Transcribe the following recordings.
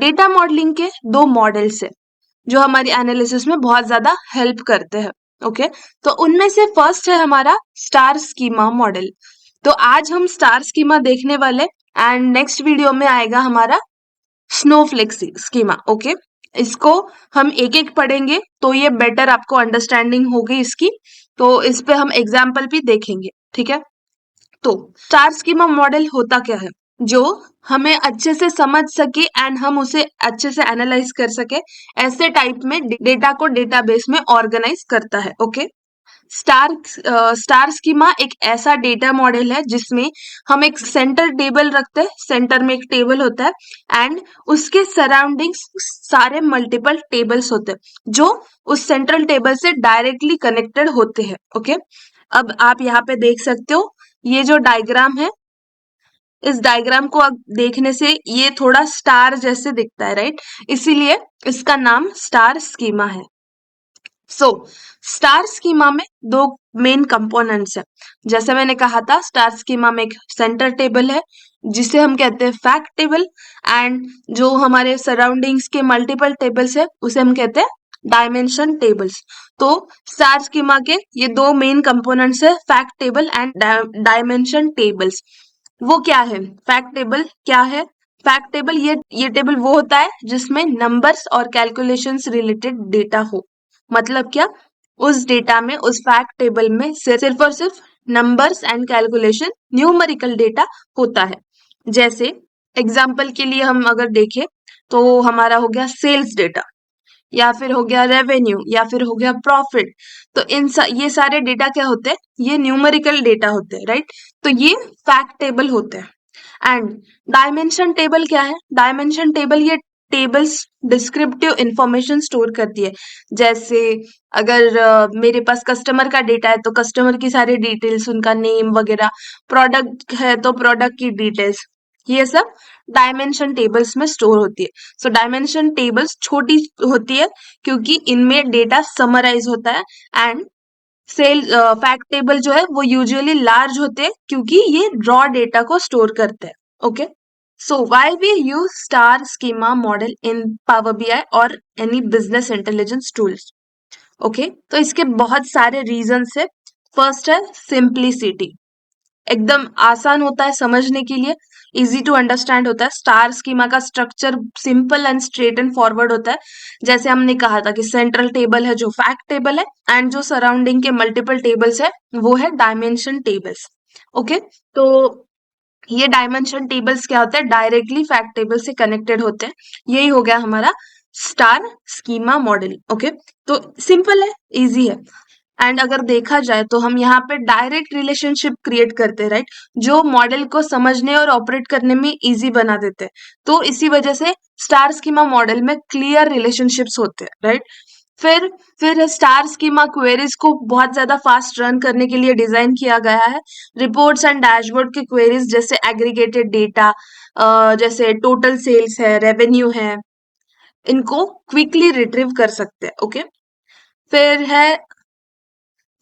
Data modelling के दो models है जो हमारी एनालिसिस में बहुत ज्यादा हेल्प करते हैं। ओके, तो उनमें से फर्स्ट है हमारा स्टार स्कीमा मॉडल। तो आज हम स्टार स्कीमा देखने वाले एंड नेक्स्ट वीडियो में आएगा हमारा स्नोफ्लेक स्कीमा। ओके, इसको हम एक एक पढ़ेंगे तो ये बेटर आपको अंडरस्टैंडिंग होगी इसकी। तो इस पे हम एग्जाम्पल भी देखेंगे, ठीक है। तो स्टार स्कीमा मॉडल होता क्या है, जो हमें अच्छे से समझ सके एंड हम उसे अच्छे से एनालाइज कर सके, ऐसे टाइप में डेटा को डेटाबेस में ऑर्गेनाइज करता है। ओके, स्टार स्कीमा एक ऐसा डेटा मॉडल है जिसमें हम एक सेंटर टेबल रखते हैं, सेंटर में एक टेबल होता है एंड उसके सराउंडिंग्स सारे मल्टीपल टेबल्स होते हैं जो उस सेंट्रल टेबल से डायरेक्टली कनेक्टेड होते हैं। ओके, अब आप यहाँ पे देख सकते हो ये जो डायग्राम है, इस डायग्राम को अब देखने से ये थोड़ा स्टार जैसे दिखता है, राइट? इसीलिए इसका नाम स्टार स्कीमा है। सो स्टार स्कीमा में दो मेन कंपोनेंट्स है। जैसे मैंने कहा था, स्टार स्कीमा में एक सेंटर टेबल है जिसे हम कहते हैं फैक्ट टेबल, एंड जो हमारे सराउंडिंग्स के मल्टीपल टेबल्स है उसे हम कहते हैं डायमेंशन टेबल्स। तो स्टार स्कीमा के ये दो मेन कंपोनेंट्स है, fact table and dimension tables. वो क्या है? फैक्ट टेबल क्या है? फैक्ट टेबल ये टेबल वो होता है जिसमें नंबर्स और कैलकुलेशंस रिलेटेड डेटा हो। मतलब क्या? उस डेटा में, उस फैक्ट टेबल में सिर्फ और सिर्फ numbers and calculation, numerical data होता है। जैसे एग्जाम्पल के लिए हम अगर देखें तो हमारा हो गया सेल्स डेटा, या फिर हो गया रेवेन्यू, या फिर हो गया प्रॉफिट। तो ये सारे डेटा क्या होते हैं? ये न्यूमेरिकल डेटा होते हैं, राइट? तो ये फैक्ट टेबल होते हैं। एंड डायमेंशन टेबल क्या है? डायमेंशन टेबल ये टेबल्स डिस्क्रिप्टिव इंफॉर्मेशन स्टोर करती है। जैसे अगर मेरे पास कस्टमर का डेटा है तो कस्टमर की सारी डिटेल्स, उनका नेम वगैरह, प्रोडक्ट है तो प्रोडक्ट की डिटेल्स, ये सब डायमेंशन टेबल्स में स्टोर होती है। सो डायमेंशन टेबल्स छोटी होती है क्योंकि इनमें डेटा समराइज होता है, एंड सेल फैक्ट टेबल जो है वो यूजुअली लार्ज होते हैं क्योंकि ये रॉ डेटा को स्टोर करते हैं। Okay, so why we use star schema model in power BI और any business intelligence tools? Okay, तो इसके बहुत सारे रीजंस है। फर्स्ट है सिंप्लिसिटी, एकदम आसान होता है समझने के लिए, इजी टू अंडरस्टैंड होता है। स्टार स्कीमा का structure simple and straight and forward होता है। जैसे हमने कहा था कि सेंट्रल टेबल है जो फैक्ट टेबल है, एंड जो सराउंडिंग के मल्टीपल टेबल्स है वो है डायमेंशन टेबल्स। ओके, तो ये डायमेंशन टेबल्स क्या होते हैं? डायरेक्टली फैक्ट टेबल से कनेक्टेड होते हैं। यही हो गया हमारा स्टार स्कीमा मॉडल। ओके, तो सिंपल है, इजी है। एंड अगर देखा जाए तो हम यहाँ पे डायरेक्ट रिलेशनशिप क्रिएट करते हैं, राइट? जो मॉडल को समझने और ऑपरेट करने में इजी बना देते हैं। तो इसी वजह से स्टार स्कीमा मॉडल में क्लियर रिलेशनशिप्स होते हैं, राइट? फिर स्टार स्कीमा क्वेरीज को बहुत ज्यादा फास्ट रन करने के लिए डिजाइन किया गया है। रिपोर्ट्स एंड डैशबोर्ड के क्वेरीज जैसे एग्रीगेटेड डेटा, जैसे टोटल सेल्स है, रेवेन्यू है, इनको क्विकली रिट्रीव कर सकते हैं। ओके, फिर है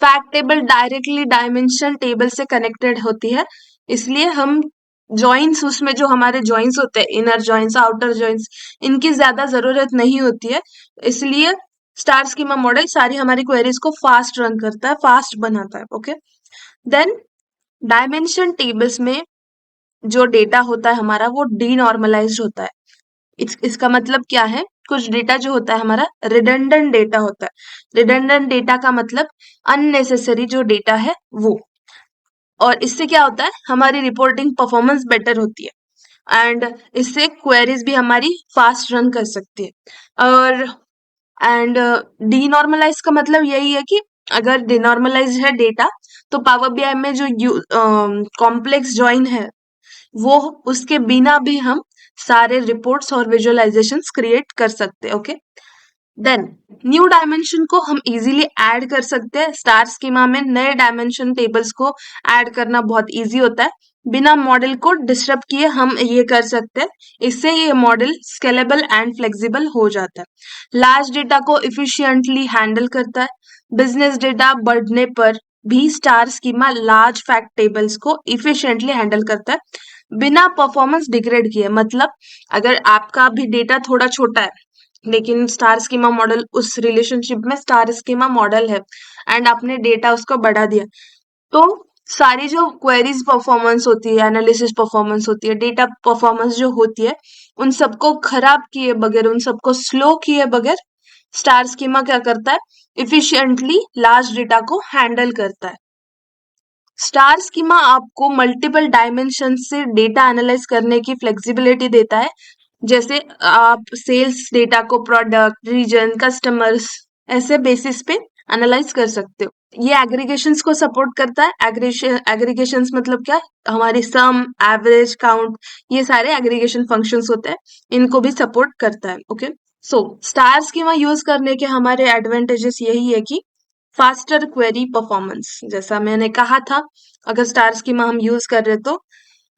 fact table directly dimension table से कनेक्टेड होती है, इसलिए हम जॉइंस, उसमें जो हमारे जॉइंस होते हैं, इनर जॉइंस, आउटर जॉइंस, इनकी ज्यादा जरूरत नहीं होती है। इसलिए स्टार स्कीमा मॉडल सारी हमारी क्वेरीज को फास्ट रन करता है, फास्ट बनाता है। ओके, देन डायमेंशन टेबल्स में जो डेटा होता है हमारा वो डीनॉर्मलाइज्ड होता है। इसका मतलब क्या है? कुछ डेटा जो होता है हमारा रिडंडेंट डेटा होता है। रिडंडेंट डेटा का मतलब अननेसेसरी जो डेटा है वो। और इससे क्या होता है? हमारी रिपोर्टिंग परफॉर्मेंस बेटर होती है, एंड इससे क्वेरीज भी हमारी फास्ट रन कर सकती है। और एंड डीनॉर्मलाइज का मतलब यही है कि अगर डिनॉर्मलाइज है डेटा तो पावर बीआई में जो कॉम्प्लेक्स जॉइन है वो, उसके बिना भी हम सारे रिपोर्ट्स और विजुअलाइजेशंस क्रिएट कर सकते हैं। ओके, देन न्यू डायमेंशन को हम इजीली ऐड कर सकते हैं। स्टार स्कीमा में नए डायमेंशन टेबल्स को ऐड करना बहुत इजी होता है, बिना मॉडल को डिस्टर्ब किए हम ये कर सकते हैं। इससे ये मॉडल स्केलेबल एंड फ्लेक्सिबल हो जाता है। लार्ज डेटा को इफिशिएंटली हैंडल करता है। बिजनेस डेटा बढ़ने पर भी star schema large fact tables को इफिशिएंटली हैंडल करता है। बिना परफॉर्मेंस डिग्रेड किए। मतलब अगर आपका भी डेटा थोड़ा छोटा है लेकिन स्टार स्कीमा मॉडल उस रिलेशनशिप में स्टार स्कीमा मॉडल है एंड आपने डेटा उसको बढ़ा दिया, तो सारी जो क्वेरीज परफॉर्मेंस होती है, एनालिसिस परफॉर्मेंस होती है, डेटा परफॉर्मेंस जो होती है, उन सबको खराब किए बगैर, उन सबको स्लो किए बगैर स्टार स्कीमा क्या करता है, इफिशिएंटली लार्ज डेटा को हैंडल करता है। स्टार स्कीमा आपको मल्टीपल डायमेंशन से डेटा एनालाइज करने की फ्लेक्सिबिलिटी देता है। जैसे आप सेल्स डेटा को प्रोडक्ट, रीजन, कस्टमर्स ऐसे बेसिस पे एनालाइज कर सकते हो। ये एग्रीगेशंस को सपोर्ट करता है। एग्रीगेशंस मतलब क्या, हमारी सम, एवरेज, काउंट, ये सारे एग्रीगेशन फंक्शंस होते हैं, इनको भी सपोर्ट करता है। Okay, so star schema use करने के हमारे एडवांटेजेस यही है कि फास्टर क्वेरी परफॉर्मेंस, जैसा मैंने कहा था, अगर स्टार स्कीमा हम यूज कर रहे तो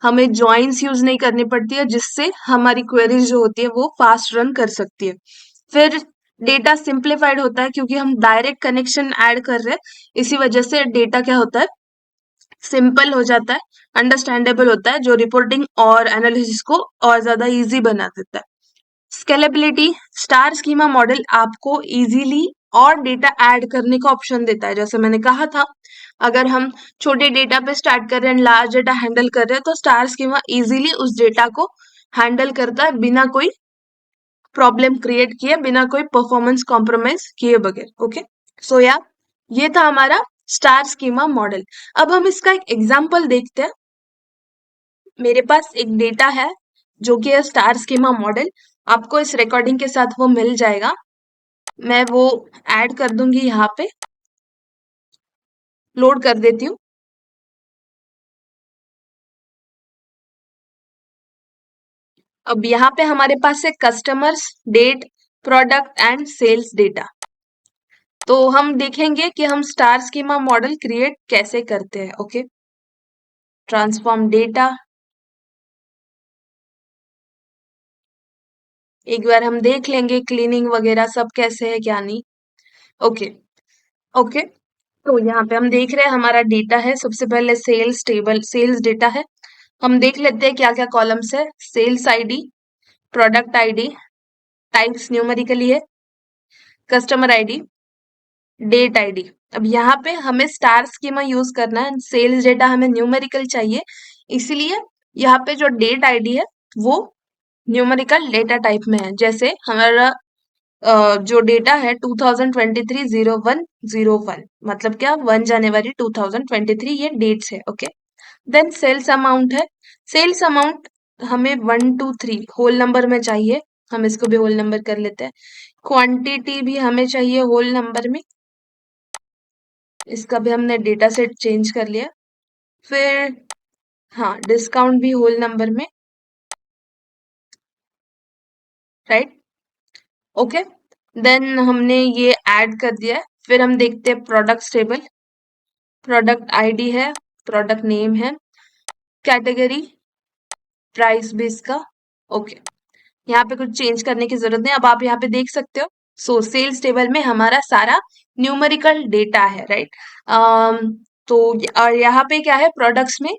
हमें जॉइंस यूज नहीं करनी पड़ती है, जिससे हमारी क्वेरीज जो होती है वो फास्ट रन कर सकती है। फिर डेटा सिंप्लीफाइड होता है क्योंकि हम डायरेक्ट कनेक्शन ऐड कर रहे हैं, इसी वजह से डेटा क्या होता है, सिंपल हो जाता है, अंडरस्टैंडेबल होता है, जो रिपोर्टिंग और एनालिसिस को और ज्यादा इजी बना देता है। स्केलेबिलिटी, स्टार स्कीमा मॉडल आपको इजीली और डेटा ऐड करने का ऑप्शन देता है। जैसे मैंने कहा था, अगर हम छोटे डेटा पे स्टार्ट कर रहे हैं, लार्ज डेटा हैंडल कर रहे हैं, तो स्टार स्कीमा इजीली उस डेटा को हैंडल करता है बिना कोई प्रॉब्लम क्रिएट किए, बिना कोई परफॉर्मेंस कॉम्प्रोमाइज किए बगैर। ओके, सो या ये था हमारा स्टार स्कीमा मॉडल। अब हम इसका एक एग्जाम्पल देखते हैं। मेरे पास एक डेटा है जो कि है स्टार स्कीमा मॉडल। आपको इस रिकॉर्डिंग के साथ वो मिल जाएगा, मैं वो ऐड कर दूंगी, यहाँ पे लोड कर देती हूँ। अब यहाँ पे हमारे पास है customers, date, product and sales data. तो हम देखेंगे कि हम स्टार स्कीमा मॉडल क्रिएट कैसे करते हैं। ओके, ट्रांसफॉर्म डेटा, एक बार हम देख लेंगे क्लीनिंग वगैरह सब कैसे है क्या नहीं। ओके, ओके, तो यहाँ पे हम देख रहे हैं हमारा डेटा है। सबसे पहले सेल्स टेबल, सेल्स डेटा है। हम देख लेते हैं क्या क्या कॉलम्स है। Sales ID, product ID, types numerically है, कस्टमर आईडी, डेट आईडी। अब यहाँ पे हमें स्टार स्कीमा यूज करना है, सेल्स डेटा हमें न्यूमेरिकल चाहिए, इसलिए यहाँ पे जो डेट आईडी है वो न्यूमेरिकल डेटा टाइप में है। जैसे हमारा जो डेटा है 2023-01-01, मतलब क्या, 1 जनवरी 2023, ये डेट्स है। ओके, देन सेल्स अमाउंट है। सेल्स अमाउंट हमें 1 to 3 होल नंबर में चाहिए, हम इसको भी होल नंबर कर लेते हैं। क्वांटिटी भी हमें चाहिए होल नंबर में, इसका भी हमने डेटा सेट चेंज कर लिया। फिर हाँ, डिस्काउंट भी होल नंबर में, राइट। ओके, देन हमने ये ऐड कर दिया है। फिर हम देखते हैं प्रोडक्ट टेबल, प्रोडक्ट आईडी है, प्रोडक्ट नेम है, कैटेगरी, प्राइस भी इसका। ओके, यहाँ पे कुछ चेंज करने की जरूरत नहीं, अब आप यहाँ पे देख सकते हो। सो सेल्स टेबल में हमारा सारा न्यूमेरिकल डेटा है, राइट। तो और यहाँ पे क्या है, प्रोडक्ट्स में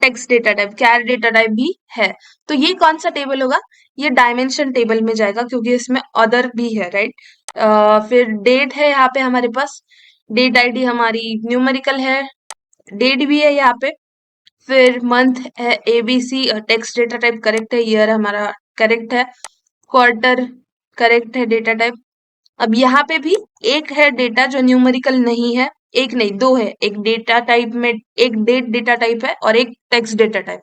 text data type, char data type भी है। तो ये कौन सा टेबल होगा, ये डायमेंशन टेबल में जाएगा क्योंकि इसमें अदर भी है, राइट। फिर डेट है यहाँ पे हमारे पास, डेट आईडी हमारी न्यूमेरिकल है, डेट भी है यहाँ पे। फिर मंथ है ABC, text data type correct है, ईयर हमारा करेक्ट है, क्वार्टर करेक्ट है डेटा टाइप। अब यहाँ पे भी एक है डेटा जो न्यूमेरिकल नहीं है, एक नहीं दो है, एक डेटा टाइप में एक डेट डेटा टाइप है और एक टेक्स्ट डेटा टाइप।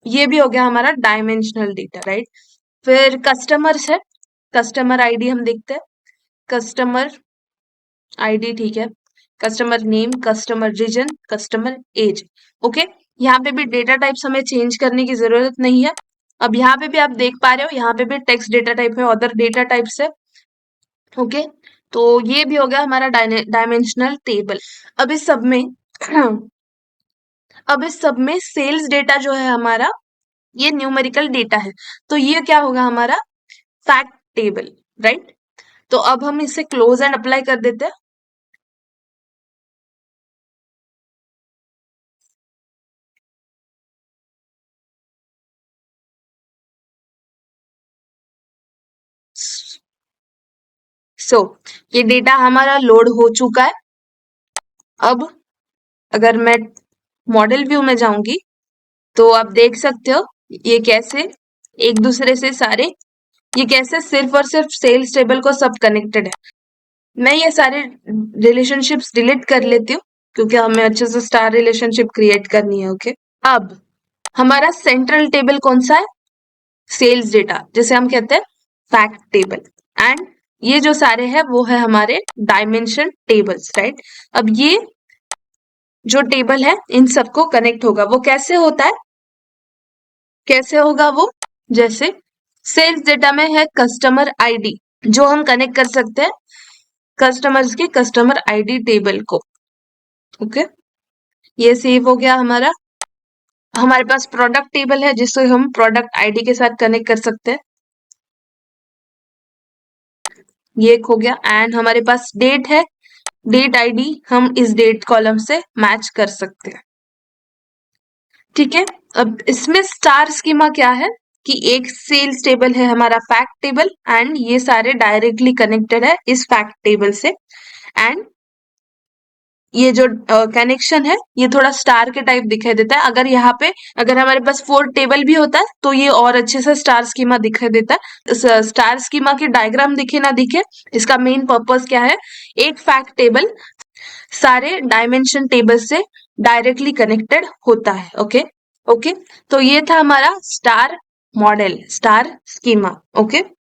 ये भी हो गया हमारा डायमेंशनल डेटा, राइट। फिर कस्टमर्स है, कस्टमर आईडी हम देखते हैं, कस्टमर आईडी, ठीक है, customer name, customer region, customer age. Okay, यहाँ पे भी डेटा टाइप्स हमें चेंज करने की जरूरत नहीं है। अब यहाँ पे भी आप देख पा रहे हो, यहाँ पे भी टेक्स्ट डेटा टाइप है, अदर डेटा टाइप्स है। ओके, तो ये भी हो गया हमारा डायमेंशनल टेबल। अब इस सब में अब इस सब में सेल्स डेटा जो है हमारा, ये न्यूमेरिकल डेटा है, तो ये क्या होगा हमारा फैक्ट टेबल, राइट। तो अब हम इसे क्लोज एंड अप्लाई कर देते हैं। सो ये डेटा हमारा लोड हो चुका है। अब अगर मैं मॉडल व्यू में जाऊंगी तो आप देख सकते हो ये कैसे एक दूसरे से सारे, ये कैसे सिर्फ और सिर्फ सेल्स टेबल को सब कनेक्टेड है। मैं ये सारे रिलेशनशिप्स डिलीट कर लेती हूँ क्योंकि हमें अच्छे से स्टार रिलेशनशिप क्रिएट करनी है। ओके, अब हमारा सेंट्रल टेबल कौन सा है? सेल्स डेटा, जिसे हम कहते हैं फैक्ट टेबल। एंड ये जो सारे हैं वो है हमारे डायमेंशन टेबल्स, राइट। अब ये जो टेबल है इन सबको कनेक्ट होगा। वो कैसे होता है? कैसे होगा वो? जैसे सेल्स डेटा में है कस्टमर आईडी, जो हम कनेक्ट कर सकते हैं कस्टमर्स के कस्टमर आईडी टेबल को। ओके, ये सेव हो गया हमारा। हमारे पास प्रोडक्ट टेबल है जिससे हम प्रोडक्ट आईडी के साथ कनेक्ट कर सकते हैं, ये एक हो गया। एंड हमारे पास डेट है, डेट आईडी हम इस डेट कॉलम से मैच कर सकते हैं। ठीक है, अब इसमें स्टार स्कीमा क्या है कि एक सेल्स टेबल है हमारा फैक्ट टेबल एंड ये सारे डायरेक्टली कनेक्टेड है इस फैक्ट टेबल से। एंड ये जो कनेक्शन है ये थोड़ा स्टार के टाइप दिखाई देता है। अगर यहाँ पे अगर हमारे पास 4 टेबल भी होता है तो ये और अच्छे से स्टार स्कीमा दिखाई देता है। स्टार स्कीमा की डायग्राम दिखे ना दिखे, इसका मेन पर्पस क्या है? एक फैक्ट टेबल सारे डायमेंशन टेबल से डायरेक्टली कनेक्टेड होता है। ओके ओके, तो ये था हमारा star model, star schema. Okay,